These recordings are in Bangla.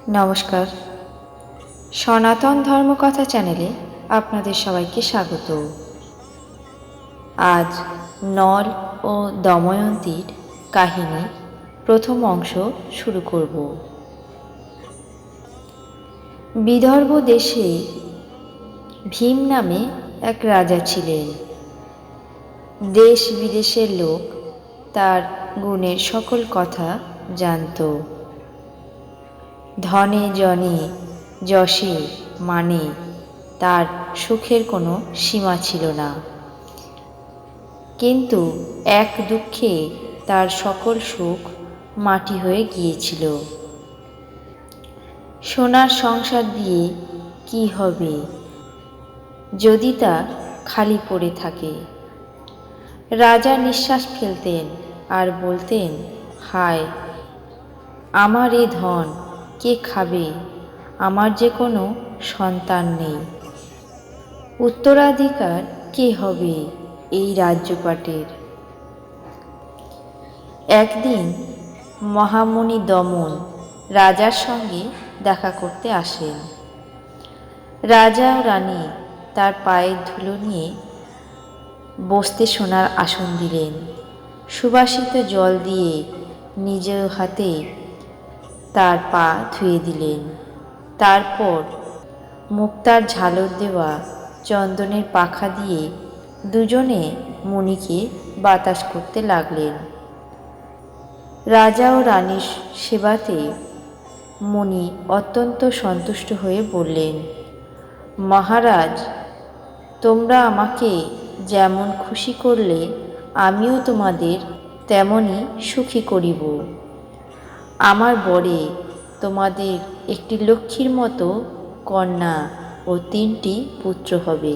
নমস্কার, সনাতন ধর্মকথা চ্যানেলে আপনাদের সবাইকে স্বাগত। আজ নল ও দময়ন্তীর কাহিনী প্রথম অংশ শুরু করব। বিদর্ভ দেশে ভীম নামে এক রাজা ছিলেন। দেশ বিদেশের লোক তার গুণের সকল কথা জানত। ধনে জনে যশে মানে তার সুখের কোনো সীমা ছিল না, কিন্তু এক দুঃখে তার সকল সুখ মাটি হয়ে গিয়েছিল। সোনার সংসার দিয়ে কি হবে যদি তা খালি পড়ে থাকে? রাজা নিঃশ্বাস ফেলতেন আর বলতেন, হায়, আমার এ ধন কে খাবে? আমার যে কোনো সন্তান নেই, উত্তরাধিকার কে হবে এই রাজ্যপাটের? একদিন মহামুনি দমন রাজার সঙ্গে দেখা করতে আসেন। রাজা ও রানী তার পায়ের ধুলো নিয়ে বসতে সোনার আসন দিলেন। সুবাসিত জল দিয়ে নিজ হাতে তার পা ধুয়ে দিলেন। তারপর মুক্তার ঝালর দেওয়া চন্দনের পাখা দিয়ে দুজনে মুনিকে বাতাস করতে লাগলেন। রাজা ও রানীর সেবাতে মুনি অত্যন্ত সন্তুষ্ট হয়ে বললেন, মহারাজ, তোমরা আমাকে যেমন খুশি করলে আমিও তোমাদের তেমনই সুখী করিব। আমার বরে তোমাদের একটি লক্ষ্মীর মতো কন্যা ও 3টি পুত্র হবে।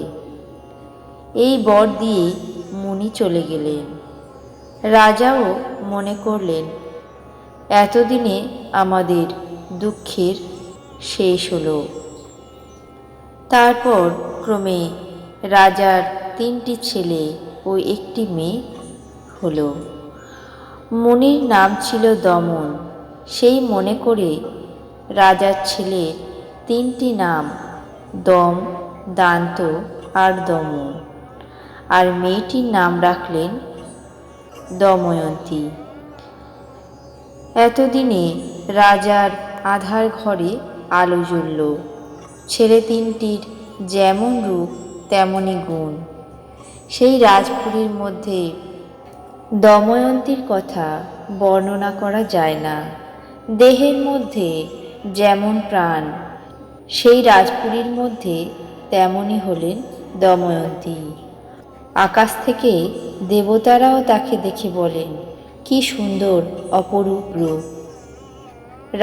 এই বর দিয়ে মুনি চলে গেলেন। রাজাও মনে করলেন, এতদিনে আমাদের দুঃখের শেষ হলো। তারপর ক্রমে রাজার 3টি ছেলে ও একটি মেয়ে হলো। মুনির নাম ছিল দমন। সেই মনে করে রাজার ছেলে 3টি নাম দম, দান্ত আর দমন, আর মেয়েটির নাম রাখলেন দময়ন্তী। এতদিনে রাজার আধার ঘরে আলো জ্বলল। ছেলে 3টির যেমন রূপ তেমনই গুণ। সেই রাজপুরীর মধ্যে দময়ন্তীর কথা বর্ণনা করা যায় না। দেহের মধ্যে যেমন প্রাণ, সেই রাজপুরীর মধ্যে তেমনই হলেন দময়ন্তী। আকাশ থেকে দেবতারাও তাকে দেখে বলেন, কি সুন্দর অপরূপ রূপ।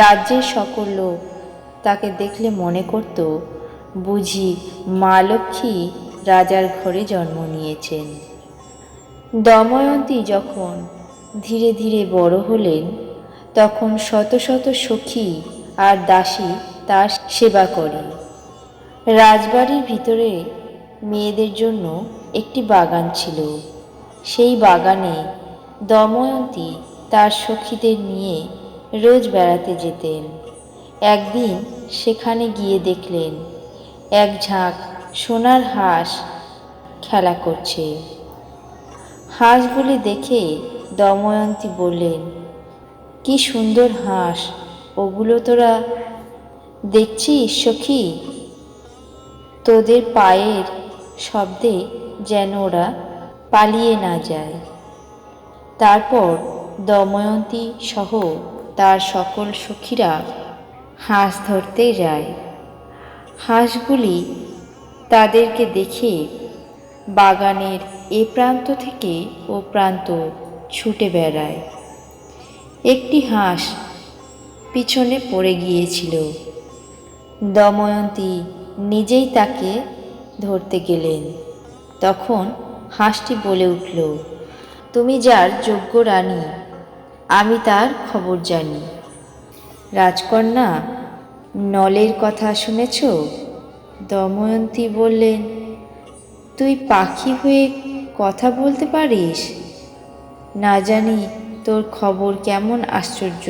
রাজ্যের সকল লোক তাকে দেখলে মনে করত, বুঝি মা লক্ষ্মী রাজার ঘরে জন্ম নিয়েছেন। দময়ন্তী যখন ধীরে ধীরে বড় হলেন, তখন শত শত সখী আর দাসী তার সেবা করে। রাজবাড়ির ভিতরে মেয়েদের জন্য একটি বাগান ছিল। সেই বাগানে দময়ন্তী তার সখীদের নিয়ে রোজ বেড়াতে যেতেন। একদিন সেখানে গিয়ে দেখলেন এক ঝাঁক সোনার হাঁস খেলা করছে। হাঁসগুলি দেখে দময়ন্তী বললেন, কি সুন্দর হাঁস, ওগুলো তোরা দেখছিস সখী? তোদের পায়ের শব্দে যেন ওরা পালিয়ে না যায়। তারপর দময়ন্তী সহ তার সকল সখীরা হাঁস ধরতে যায়। হাঁসগুলি তাদেরকে দেখে বাগানের এ প্রান্ত থেকে ও প্রান্ত ছুটে বেড়ায়। একটি হাঁস পিছনে পড়ে গিয়েছিল। দময়ন্তী নিজেই তাকে ধরতে গেলেন। তখন হাঁসটি বলে উঠল, তুমি যার যোগ্য রানী, আমি তার খবর জানি। রাজকন্যা, নলের কথা শুনেছ? দময়ন্তী বললেন, তুই পাখি হয়ে কথা বলতে পারিস? না জানি তোর খবর কেমন আশ্চর্য।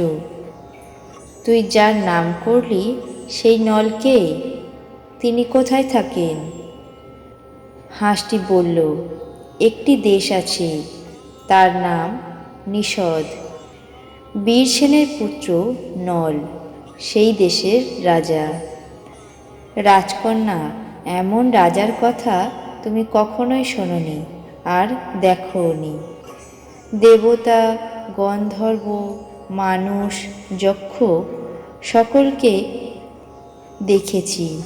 তুই যার নাম করলি সেই নল কে? তিনি কোথায় থাকেন? হাঁসটি বলল, একটি দেশ আছে, তার নাম নিষদ। বীরসেনের পুত্র নল সেই দেশের রাজা। রাজকন্যা, এমন রাজার কথা তুমি কখনোই শোনোনি আর দেখোনি। দেবতা, গন্ধর্ব, মানুষ, যক্ষ সকলকে দেখেছি,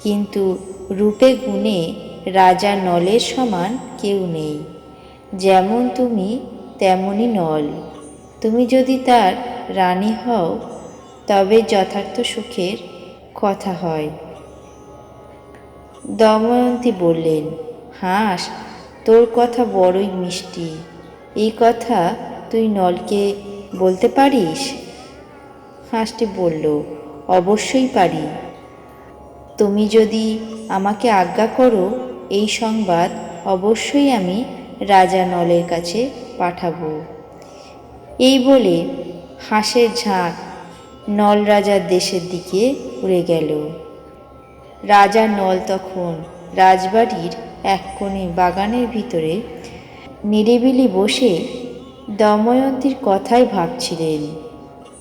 কিন্তু রূপে গুণে রাজা নলের সমান কেউ নেই। যেমন তুমি তেমনই নল। তুমি যদি তার রানী হও তবে যথার্থ সুখের কথা হয়। দময়ন্তী বললেন, হাঁস, তোর কথা বড়ই মিষ্টি। এই কথা তুই নলকে বলতে পারিস? হাঁসটি বলল, অবশ্যই পারি। তুমি যদি আমাকে আজ্ঞা করো, এই সংবাদ অবশ্যই আমি রাজা নলের কাছে পাঠাবো। এই বলে হাঁসের ঝাঁক নল রাজার দেশের দিকে উড়ে গেল। রাজা নল তখন রাজবাড়ির এক কোণে বাগানের ভিতরে নিরিবিলি বসে দময়ন্তীর কথাই ভাবছিলেন।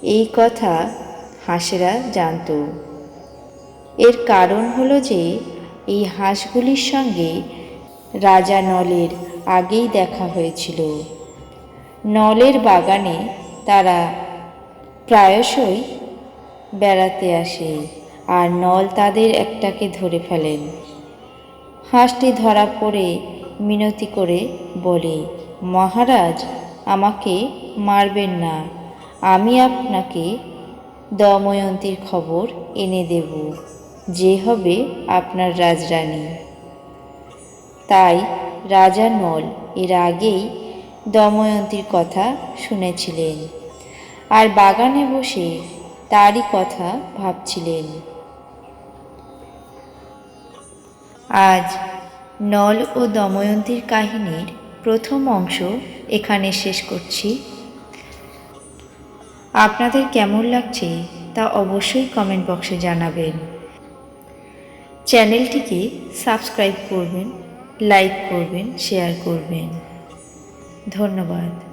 এই কথা হাঁসেরা জানত। এর কারণ হলো যে এই হাঁসগুলির সঙ্গে রাজা নলের আগেই দেখা হয়েছিল। নলের বাগানে তারা প্রায়শই বেড়াতে আসে, আর নল তাদের একটাকে ধরে ফেলেন। হাঁসটি ধরা পড়ে মিনতি করে বলে, মহারাজ, আমাকে মারবেন না, আমি আপনাকে দময়ন্তীর খবর এনে দেব, যে হবে আপনার রাজরানী। তাই রাজা নল এর আগেই দময়ন্তীর কথা শুনেছিলেন, আর বাগানে বসে তারই কথা ভাবছিলেন। আজ নল ও দময়ন্তীর কাহিনীর প্রথম অংশ এখানে শেষ করছি। আপনাদের কেমন লাগছে তা অবশ্যই কমেন্ট বক্সে জানাবেন। চ্যানেলটিকে সাবস্ক্রাইব করবেন, লাইক করবেন, শেয়ার করবেন। ধন্যবাদ।